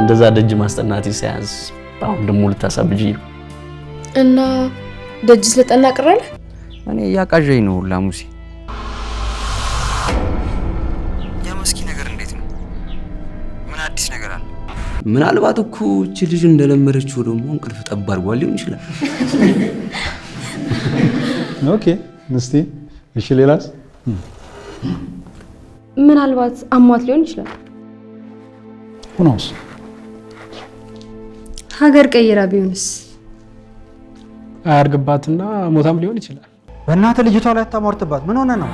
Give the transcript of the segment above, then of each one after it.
እንደዛ ደጅ ማስጠናት ሲያንስ አሁን ደሞ ልታሳብጂ ነው እና ደጅ ስለጠና ቀራለ እኔ ያቃዠኝ ነው ላሙሲ የመስኪ ነገር እንዴት ነው ምን አዲስ ነገር አለ ምናልባት እኮ እቺ ልጅ እንደለመደችው ደግሞ እንቅልፍ ጠብ አድርጓል ሊሆን ይችላል ኦኬ እስቲ እሺ ሌላስ ምናልባት አሟት ሊሆን ይችላል ሁኖስ ሀገር ቀይራ ቢሆንስ አያርግባትና ሞታም ሊሆን ይችላል በእናተ ልጅቷ ላይ አታሟርትባት ምን ሆነ ነው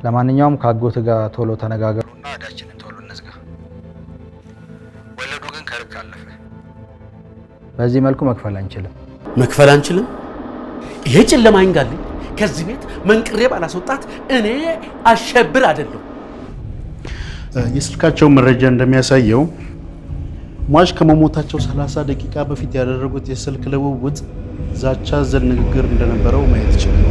ለማንኛውም ካጎት ጋር ቶሎ ተነጋገሩና አዳችንን ቶሎ እንዝጋ ወለዱ ግን ከርቅ አለፈ በዚህ መልኩ መክፈል አንችልም ይሄ ጨለማ ይንጋልኝ ከዚህ ቤት መንቅሬ ባላስወጣት እኔ አሸብር አይደለም የስልካቸው መረጃ እንደሚያሳየው ሟች ከመሞታቸው 30 ደቂቃ በፊት ያደረጉት የስልክ ልውውጥ ዛቻ ዘል ንግግር እንደነበረው ማየት ይችላል